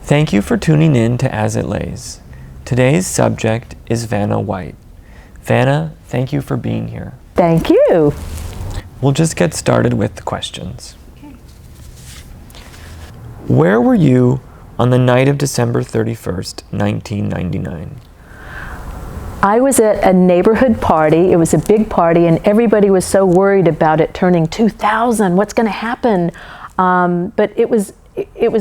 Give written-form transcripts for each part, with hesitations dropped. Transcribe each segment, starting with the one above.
Thank you for tuning in to As It Lays. Today's subject is Vanna White. Vanna, thank you for being here. Thank you. We'll just get started with the questions. Okay. Where were you on the night of December 31st, 1999? I was at a neighborhood party. It was a big party, and everybody was so worried about it turning 2000. What's going to happen? But it was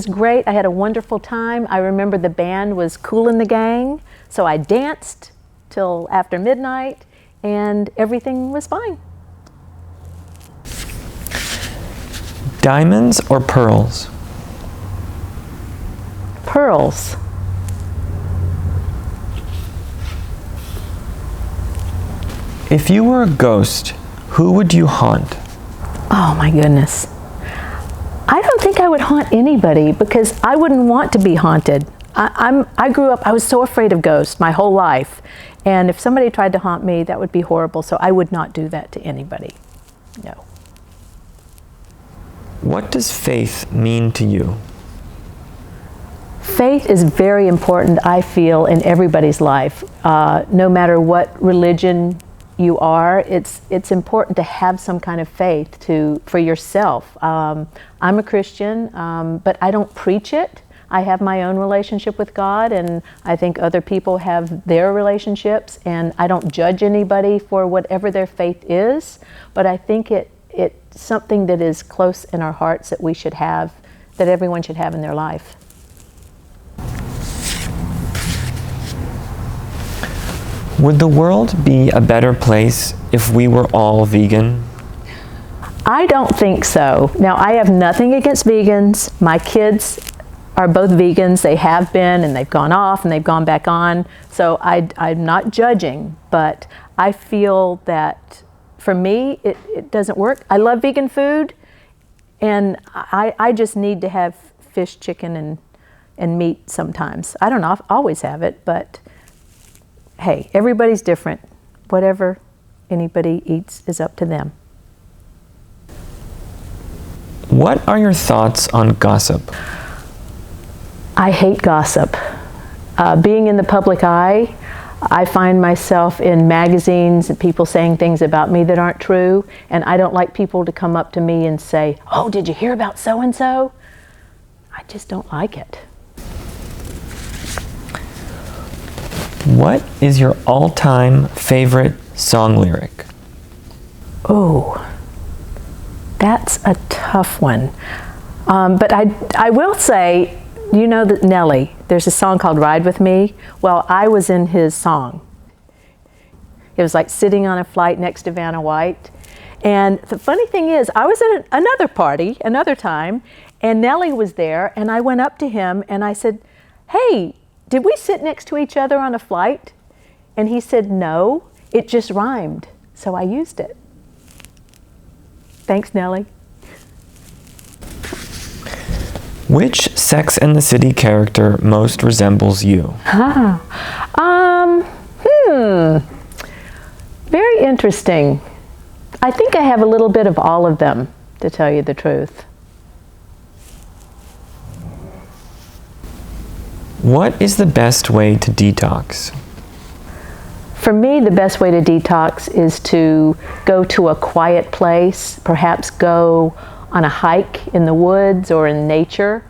great. I had a wonderful time. I remember the band was Kool and the Gang, so I danced till after midnight, and everything was fine. Diamonds or pearls? Pearls. If you were a ghost, who would you haunt? Oh my goodness. I don't think I would haunt anybody because I wouldn't want to be haunted. I grew up, I was so afraid of ghosts my whole life. And if somebody tried to haunt me, that would be horrible. So I would not do that to anybody. No. What does faith mean to you? Faith is very important, I feel, in everybody's life. No matter what religion you are, it's important to have some kind of faith for yourself. I'm a Christian, but I don't preach it. I have my own relationship with God, and I think other people have their relationships, and I don't judge anybody for whatever their faith is, but I think it's something that is close in our hearts that we should have, that everyone should have in their life. Would the world be a better place if we were all vegan? I don't think so. Now, I have nothing against vegans. My kids are both vegans. They have been, and they've gone off, and they've gone back on. So I'm not judging, but I feel that for me, it doesn't work. I love vegan food, and I just need to have fish, chicken, and meat sometimes. I don't always have it, but hey, everybody's different. Whatever anybody eats is up to them. What are your thoughts on gossip? I hate gossip. Being in the public eye, I find myself in magazines and people saying things about me that aren't true, and I don't like people to come up to me and say, "Oh, did you hear about so-and-so?" I just don't like it. What is your all-time favorite song lyric? Oh, that's a tough one. But I will say, you know that Nelly, there's a song called Ride With Me. Well, I was in his song. It was like sitting on a flight next to Vanna White. And the funny thing is, I was at another party, another time, and Nelly was there, and I went up to him and I said, "Hey, did we sit next to each other on a flight?" And he said, "No, it just rhymed." So I used it. Thanks, Nelly. Which Sex and the City character most resembles you? Very interesting. I think I have a little bit of all of them, to tell you the truth. What is the best way to detox? For me, the best way to detox is to go to a quiet place, perhaps go on a hike in the woods or in nature,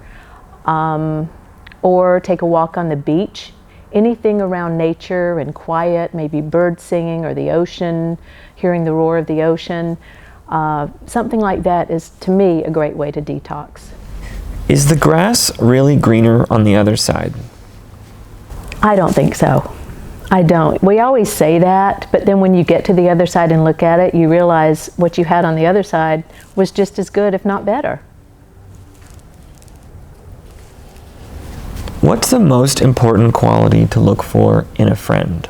or take a walk on the beach. Anything around nature and quiet, maybe birds singing or the ocean, hearing the roar of the ocean. Something like that is, to me, a great way to detox. Is the grass really greener on the other side? I don't think so. I don't. We always say that, but then when you get to the other side and look at it, you realize what you had on the other side was just as good, if not better. What's the most important quality to look for in a friend?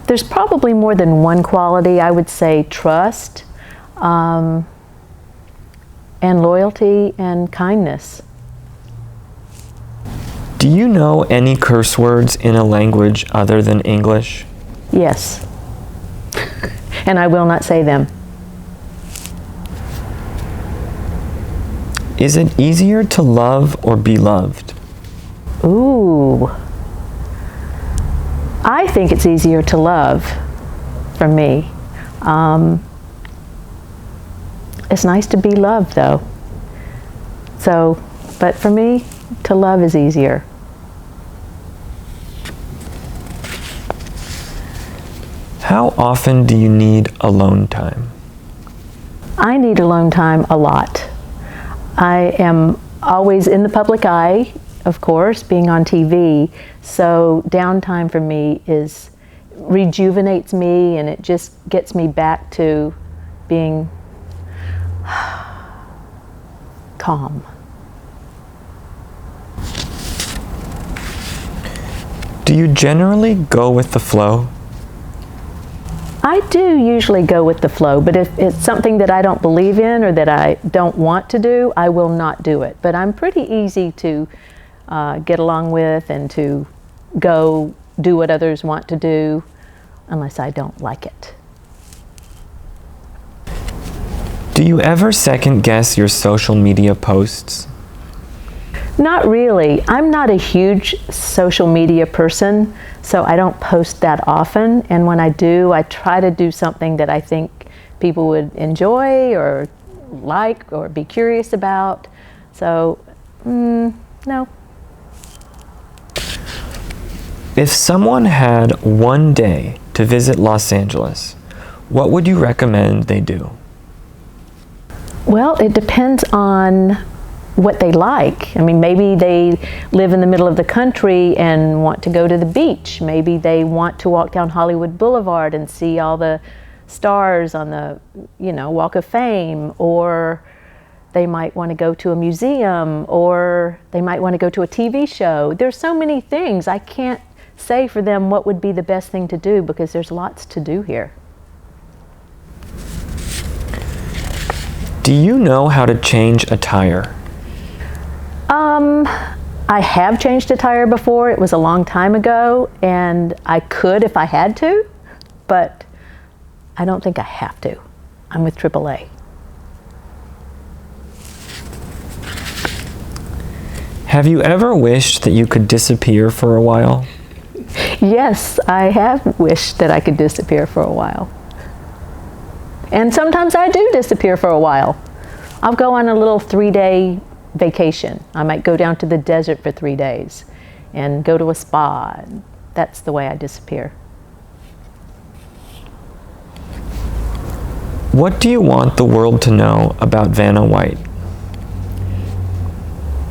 There's probably more than one quality. I would say trust, and loyalty and kindness. Do you know any curse words in a language other than English? Yes. And I will not say them. Is it easier to love or be loved? Ooh. I think it's easier to love for me. It's nice to be loved though. So, but for me, to love is easier. How often do you need alone time? I need alone time a lot. I am always in the public eye, of course, being on TV, so downtime for me rejuvenates me, and it just gets me back to being calm. Do you generally go with the flow? I do usually go with the flow, but if it's something that I don't believe in or that I don't want to do, I will not do it. But I'm pretty easy to get along with and to go do what others want to do, unless I don't like it. Do you ever second guess your social media posts? Not really. I'm not a huge social media person, so I don't post that often. And when I do, I try to do something that I think people would enjoy or like or be curious about. So, no. If someone had one day to visit Los Angeles, what would you recommend they do? Well, it depends on what they like. I mean, maybe they live in the middle of the country and want to go to the beach. Maybe they want to walk down Hollywood Boulevard and see all the stars on the, Walk of Fame, or they might want to go to a museum, or they might want to go to a TV show. There's so many things. I can't say for them what would be the best thing to do because there's lots to do here. Do you know how to change a tire? I have changed a tire before. It was a long time ago, and I could if I had to, but I don't think I have to. I'm with AAA. Have you ever wished that you could disappear for a while? Yes, I have wished that I could disappear for a while. And sometimes I do disappear for a while. I'll go on a little 3-day vacation. I might go down to the desert for 3 days and go to a spa. That's the way I disappear. What do you want the world to know about Vanna White?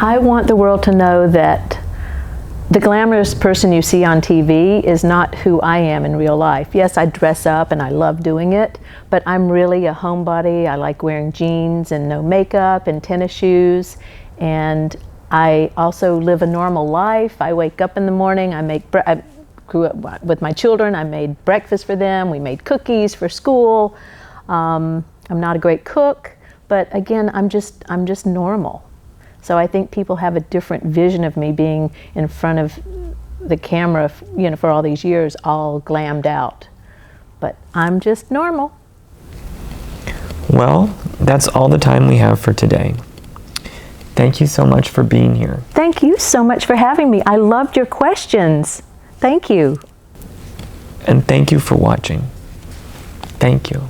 I want the world to know that the glamorous person you see on TV is not who I am in real life. Yes, I dress up and I love doing it, but I'm really a homebody. I like wearing jeans and no makeup and tennis shoes, and I also live a normal life. I wake up in the morning, I grew up with my children, I made breakfast for them, we made cookies for school. I'm not a great cook, but again, I'm just normal. So I think people have a different vision of me being in front of the camera, for all these years, all glammed out. But I'm just normal. Well, that's all the time we have for today. Thank you so much for being here. Thank you so much for having me. I loved your questions. Thank you. And thank you for watching. Thank you.